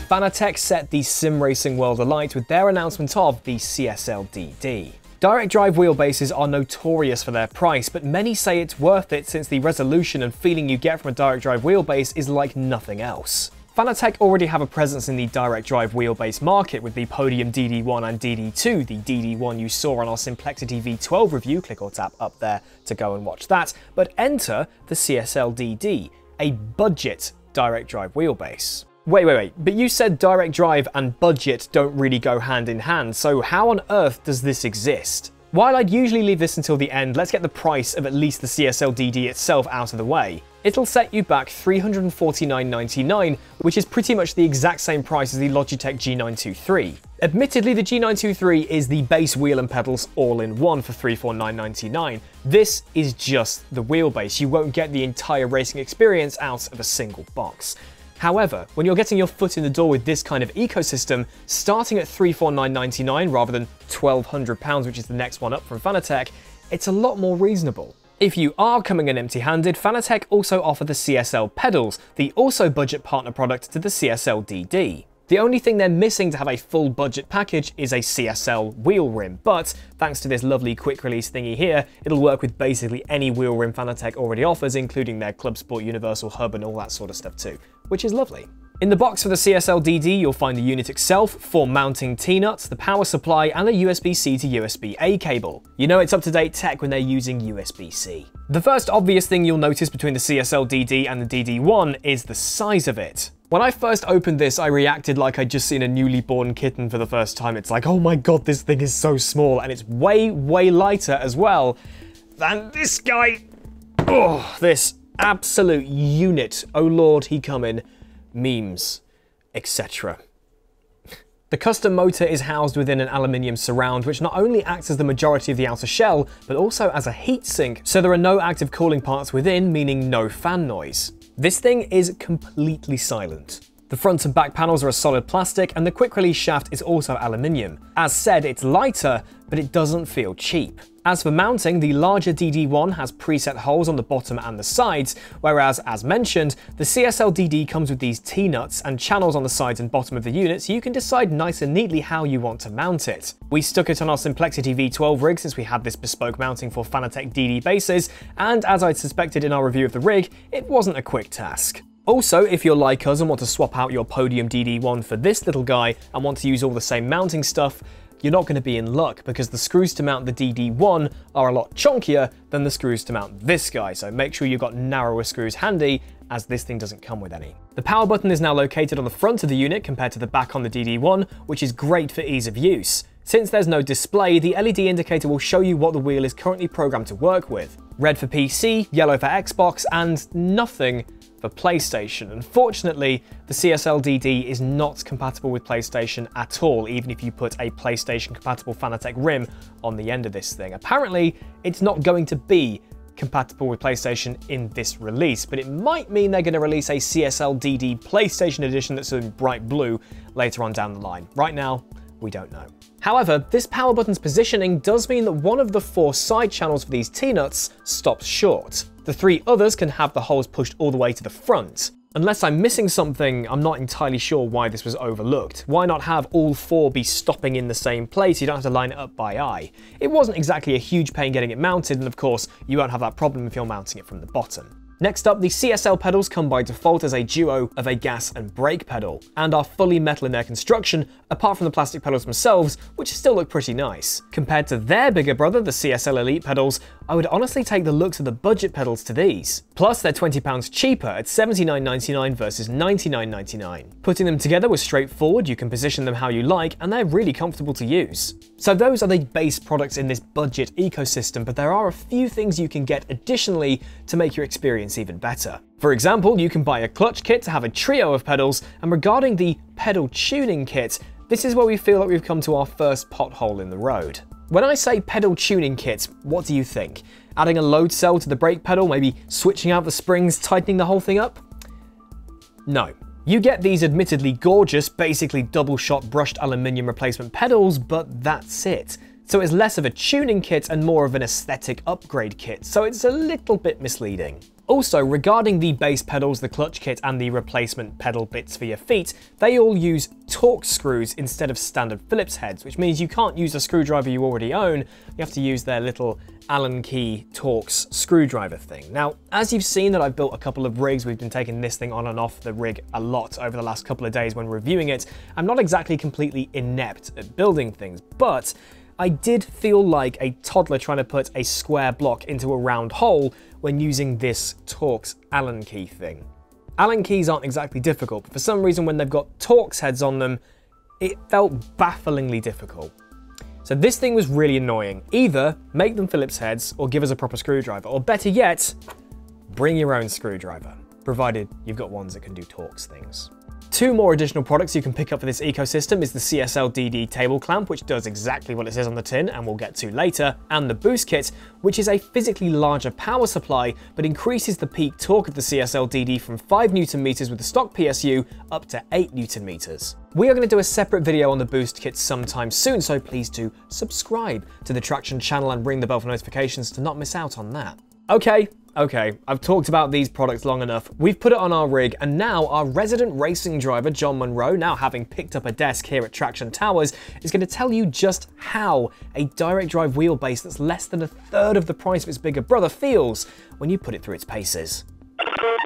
Fanatec set the sim racing world alight with their announcement of the CSL DD. Direct drive wheelbases are notorious for their price, but many say it's worth it since the resolution and feeling you get from a direct drive wheelbase is like nothing else. Fanatec already have a presence in the direct drive wheelbase market with the Podium DD1 and DD2, the DD1 you saw on our SimPlexity V12 review, click or tap up there to go and watch that, but enter the CSL DD, a budget direct drive wheelbase. Wait, but you said direct drive and budget don't really go hand in hand, so how on earth does this exist? While I'd usually leave this until the end, let's get the price of at least the CSL DD itself out of the way. It'll set you back $349.99, which is pretty much the exact same price as the Logitech G923. Admittedly, the G923 is the base wheel and pedals all in one for $349.99. This is just the wheelbase. You won't get the entire racing experience out of a single box. However, when you're getting your foot in the door with this kind of ecosystem, starting at $349.99 rather than £1,200, which is the next one up from Fanatec, it's a lot more reasonable. If you are coming in empty-handed, Fanatec also offer the CSL Pedals, the also budget partner product to the CSL DD. The only thing they're missing to have a full budget package is a CSL wheel rim, but thanks to this lovely quick release thingy here, it'll work with basically any wheel rim Fanatec already offers, including their Club Sport Universal Hub and all that sort of stuff too, which is lovely. In the box for the CSL DD, you'll find the unit itself, 4 mounting T-nuts, the power supply, and a USB-C to USB-A cable. You know it's up-to-date tech when they're using USB-C. The first obvious thing you'll notice between the CSL DD and the DD1 is the size of it. When I first opened this, I reacted like I'd just seen a newly born kitten for the first time. It's like, oh my god, this thing is so small, and it's way, way lighter as well than this guy. Oh, this absolute unit. Oh lord, he coming. Memes, etc. The custom motor is housed within an aluminium surround, which not only acts as the majority of the outer shell, but also as a heatsink, so there are no active cooling parts within, meaning no fan noise. This thing is completely silent. The front and back panels are a solid plastic, and the quick release shaft is also aluminium. As said, it's lighter, but it doesn't feel cheap. As for mounting, the larger DD1 has preset holes on the bottom and the sides, whereas, as mentioned, the CSL DD comes with these T-nuts and channels on the sides and bottom of the unit, so you can decide nice and neatly how you want to mount it. We stuck it on our SimPlexity V12 rig since we had this bespoke mounting for Fanatec DD bases, and as I'd suspected in our review of the rig, it wasn't a quick task. Also, if you're like us and want to swap out your Podium DD1 for this little guy and want to use all the same mounting stuff, you're not going to be in luck because the screws to mount the DD1 are a lot chunkier than the screws to mount this guy, so make sure you've got narrower screws handy as this thing doesn't come with any. The power button is now located on the front of the unit compared to the back on the DD1, which is great for ease of use. Since there's no display, the LED indicator will show you what the wheel is currently programmed to work with. Red for PC, yellow for Xbox, and nothing for PlayStation. Unfortunately, the CSL DD is not compatible with PlayStation at all, even if you put a PlayStation-compatible Fanatec rim on the end of this thing. Apparently, it's not going to be compatible with PlayStation in this release, but it might mean they're going to release a CSL DD PlayStation edition that's in bright blue later on down the line. Right now, we don't know. However, this power button's positioning does mean that one of the 4 side channels for these T-nuts stops short. The 3 others can have the holes pushed all the way to the front. Unless I'm missing something, I'm not entirely sure why this was overlooked. Why not have all 4 be stopping in the same place? You don't have to line it up by eye. It wasn't exactly a huge pain getting it mounted, and of course, you won't have that problem if you're mounting it from the bottom. Next up, the CSL pedals come by default as a duo of a gas and brake pedal, and are fully metal in their construction, apart from the plastic pedals themselves, which still look pretty nice. Compared to their bigger brother, the CSL Elite pedals, I would honestly take the looks of the budget pedals to these. Plus, they're £20 cheaper at $79.99 versus $99.99. Putting them together was straightforward, you can position them how you like, and they're really comfortable to use. So those are the base products in this budget ecosystem, but there are a few things you can get additionally to make your experience even better. For example, you can buy a clutch kit to have a trio of pedals, and regarding the pedal tuning kit, this is where we feel like we've come to our first pothole in the road. When I say pedal tuning kit, what do you think? Adding a load cell to the brake pedal, maybe switching out the springs, tightening the whole thing up? No. You get these admittedly gorgeous, basically double-shot brushed aluminium replacement pedals, but that's it. So it's less of a tuning kit and more of an aesthetic upgrade kit, so it's a little bit misleading. Also, regarding the base pedals, the clutch kit and the replacement pedal bits for your feet, they all use Torx screws instead of standard Phillips heads, which means you can't use a screwdriver you already own, you have to use their little Allen key Torx screwdriver thing. Now, as you've seen that I've built a couple of rigs, we've been taking this thing on and off the rig a lot over the last couple of days when reviewing it, I'm not exactly completely inept at building things, but I did feel like a toddler trying to put a square block into a round hole when using this Torx Allen key thing. Allen keys aren't exactly difficult, but for some reason when they've got Torx heads on them, it felt bafflingly difficult. So this thing was really annoying. Either make them Phillips heads or give us a proper screwdriver, or better yet, bring your own screwdriver, provided you've got ones that can do Torx things. Two more additional products you can pick up for this ecosystem is the CSL DD table clamp, which does exactly what it says on the tin and we'll get to later, and the boost kit, which is a physically larger power supply but increases the peak torque of the CSL DD from 5 Nm with the stock PSU up to 8 Nm. We are going to do a separate video on the boost kit sometime soon, so please do subscribe to the Traxion channel and ring the bell for notifications to not miss out on that. Okay, I've talked about these products long enough. We've put it on our rig, and now our resident racing driver, John Monroe, now having picked up a desk here at Traxion Towers, is going to tell you just how a direct drive wheelbase that's less than a third of the price of its bigger brother feels when you put it through its paces.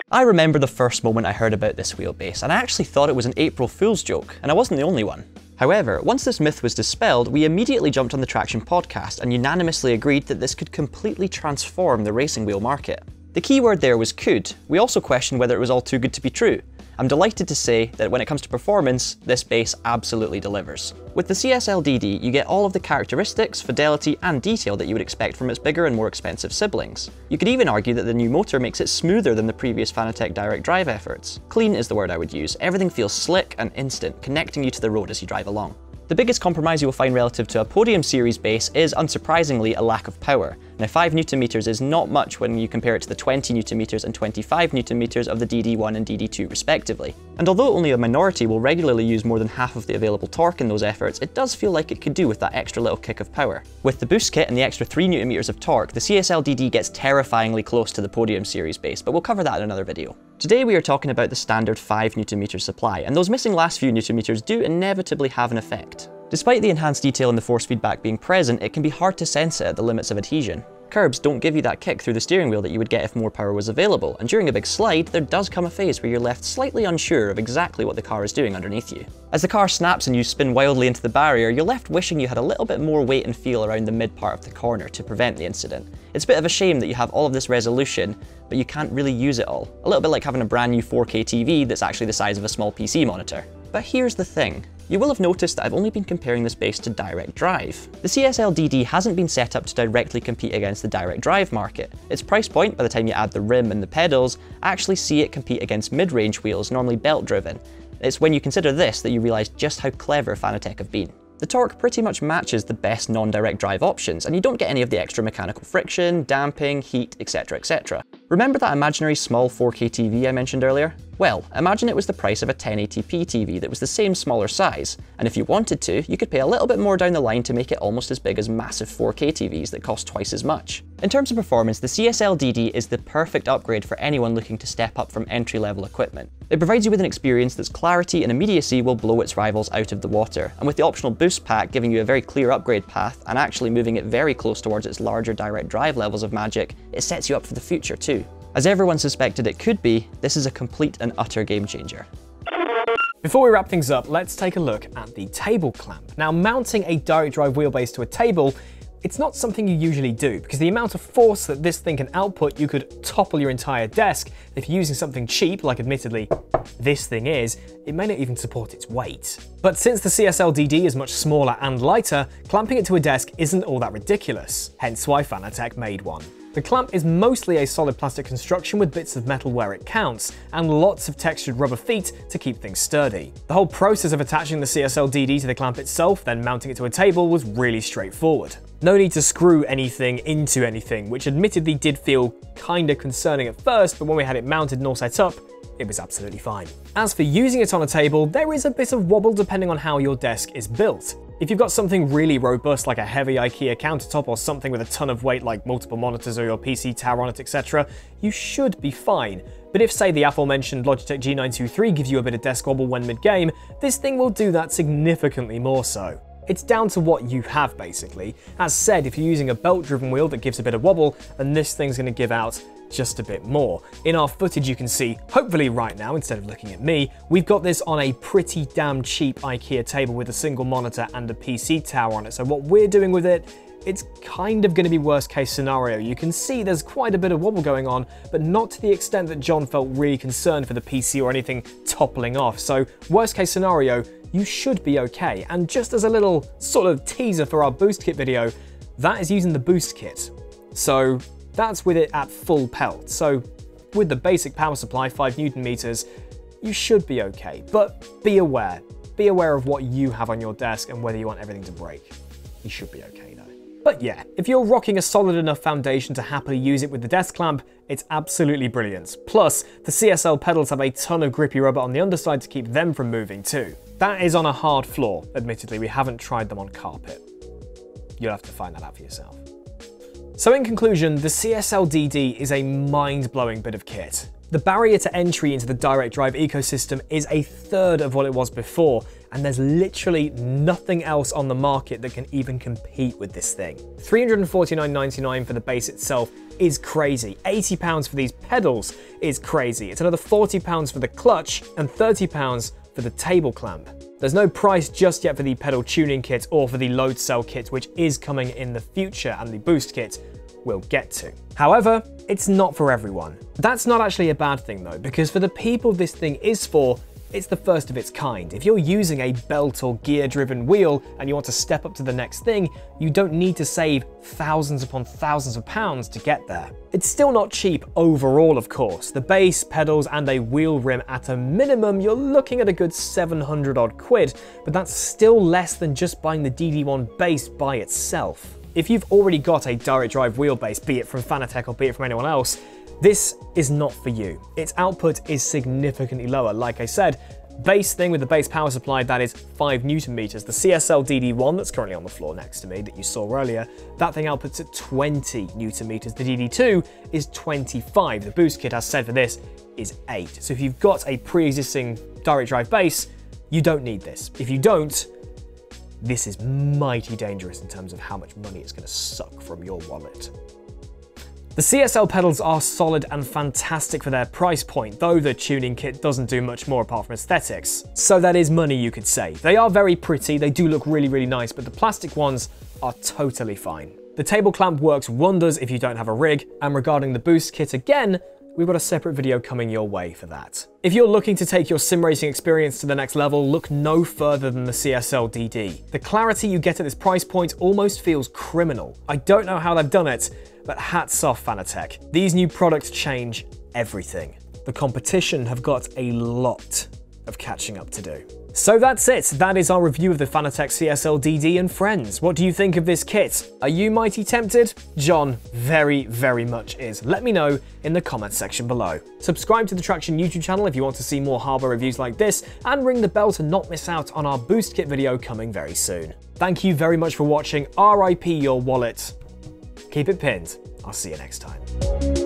I remember the first moment I heard about this wheelbase, and I actually thought it was an April Fool's joke, and I wasn't the only one. However, once this myth was dispelled, we immediately jumped on the Traxion podcast and unanimously agreed that this could completely transform the racing wheel market. The key word there was could. We also questioned whether it was all too good to be true. I'm delighted to say that when it comes to performance, this base absolutely delivers. With the CSL DD, you get all of the characteristics, fidelity, and detail that you would expect from its bigger and more expensive siblings. You could even argue that the new motor makes it smoother than the previous Fanatec direct drive efforts. Clean is the word I would use. Everything feels slick and instant, connecting you to the road as you drive along. The biggest compromise you will find relative to a Podium Series base is, unsurprisingly, a lack of power. Now 5 Nm is not much when you compare it to the 20 Nm and 25 Nm of the DD1 and DD2 respectively. And although only a minority will regularly use more than half of the available torque in those efforts, it does feel like it could do with that extra little kick of power. With the boost kit and the extra 3 Nm of torque, the CSL DD gets terrifyingly close to the Podium Series base, but we'll cover that in another video. Today we are talking about the standard 5 Nm supply, and those missing last few Nm do inevitably have an effect. Despite the enhanced detail and the force feedback being present, it can be hard to sense it at the limits of adhesion. Curbs don't give you that kick through the steering wheel that you would get if more power was available, and during a big slide, there does come a phase where you're left slightly unsure of exactly what the car is doing underneath you. As the car snaps and you spin wildly into the barrier, you're left wishing you had a little bit more weight and feel around the mid part of the corner to prevent the incident. It's a bit of a shame that you have all of this resolution, but you can't really use it all. A little bit like having a brand new 4K TV that's actually the size of a small PC monitor. But here's the thing. You will have noticed that I've only been comparing this base to direct drive. The CSL DD hasn't been set up to directly compete against the direct drive market. Its price point, by the time you add the rim and the pedals, actually see it compete against mid-range wheels, normally belt-driven. It's when you consider this that you realise just how clever Fanatec have been. The torque pretty much matches the best non-direct drive options, and you don't get any of the extra mechanical friction, damping, heat, etc, etc. Remember that imaginary small 4K TV I mentioned earlier? Well, imagine it was the price of a 1080p TV that was the same smaller size, and if you wanted to, you could pay a little bit more down the line to make it almost as big as massive 4K TVs that cost twice as much. In terms of performance, the CSL DD is the perfect upgrade for anyone looking to step up from entry-level equipment. It provides you with an experience that's clarity and immediacy will blow its rivals out of the water, and with the optional boost pack giving you a very clear upgrade path and actually moving it very close towards its larger direct drive levels of magic, it sets you up for the future too. As everyone suspected it could be, this is a complete and utter game changer. Before we wrap things up, let's take a look at the table clamp. Now, mounting a direct drive wheelbase to a table, it's not something you usually do, because the amount of force that this thing can output, you could topple your entire desk. If you're using something cheap, like admittedly this thing is, it may not even support its weight. But since the CSL DD is much smaller and lighter, clamping it to a desk isn't all that ridiculous, hence why Fanatec made one. The clamp is mostly a solid plastic construction with bits of metal where it counts, and lots of textured rubber feet to keep things sturdy. The whole process of attaching the CSL DD to the clamp itself, then mounting it to a table, was really straightforward. No need to screw anything into anything, which admittedly did feel kinda concerning at first, but when we had it mounted and all set up, it was absolutely fine. As for using it on a table, there is a bit of wobble depending on how your desk is built. If you've got something really robust like a heavy IKEA countertop or something with a ton of weight like multiple monitors or your PC tower on it, etc., you should be fine. But if, say, the aforementioned Logitech G923 gives you a bit of desk wobble when mid-game, this thing will do that significantly more so. It's down to what you have, basically. As said, if you're using a belt-driven wheel that gives a bit of wobble, then this thing's going to give out just a bit more. In our footage you can see, hopefully right now, instead of looking at me, we've got this on a pretty damn cheap IKEA table with a single monitor and a PC tower on it. So what we're doing with it, it's kind of going to be worst case scenario. You can see there's quite a bit of wobble going on, but not to the extent that John felt really concerned for the PC or anything toppling off. So worst case scenario, you should be okay. And just as a little sort of teaser for our boost kit video, that is using the boost kit. So that's with it at full pelt. So with the basic power supply, 5 Newton meters, you should be okay. But be aware. Be aware of what you have on your desk and whether you want everything to break. You should be okay though. But yeah, if you're rocking a solid enough foundation to happily use it with the desk clamp, it's absolutely brilliant. Plus, the CSL pedals have a ton of grippy rubber on the underside to keep them from moving too. That is on a hard floor. Admittedly, we haven't tried them on carpet. You'll have to find that out for yourself. So in conclusion, the CSL DD is a mind-blowing bit of kit. The barrier to entry into the direct drive ecosystem is a third of what it was before, and there's literally nothing else on the market that can even compete with this thing. $349.99 for the base itself is crazy. £80 for these pedals is crazy. It's another £40 for the clutch and £30 for the table clamp. There's no price just yet for the pedal tuning kit or for the load cell kit, which is coming in the future, and the boost kit we'll get to. However, it's not for everyone. That's not actually a bad thing though, because for the people this thing is for, it's the first of its kind. If you're using a belt or gear-driven wheel and you want to step up to the next thing, you don't need to save thousands upon thousands of pounds to get there. It's still not cheap overall, of course. The base, pedals, and a wheel rim at a minimum, you're looking at a good 700 odd quid, but that's still less than just buying the DD1 base by itself. If you've already got a direct drive wheelbase, be it from Fanatec or be it from anyone else, this is not for you. Its output is significantly lower. Like I said, base thing with the base power supply, that is 5 Newton meters. The CSL DD1 that's currently on the floor next to me that you saw earlier, that thing outputs at 20 Newton meters. The DD2 is 25. The boost kit, as said for this, is 8. So if you've got a pre-existing direct drive base, you don't need this. If you don't, this is mighty dangerous in terms of how much money it's going to suck from your wallet. The CSL pedals are solid and fantastic for their price point, though the tuning kit doesn't do much more apart from aesthetics. So that is money, you could say. They are very pretty, they do look really, really nice, but the plastic ones are totally fine. The table clamp works wonders if you don't have a rig, and regarding the boost kit again, we've got a separate video coming your way for that. If you're looking to take your sim racing experience to the next level, look no further than the CSL DD. The clarity you get at this price point almost feels criminal. I don't know how they've done it, but hats off Fanatec. These new products change everything. The competition have got a lot of catching up to do. So that's it. That is our review of the Fanatec CSL DD and friends. What do you think of this kit? Are you mighty tempted? John very, very much is. Let me know in the comments section below. Subscribe to the Traxion YouTube channel if you want to see more hardware reviews like this, and ring the bell to not miss out on our boost kit video coming very soon. Thank you very much for watching. RIP your wallet. Keep it pinned. I'll see you next time.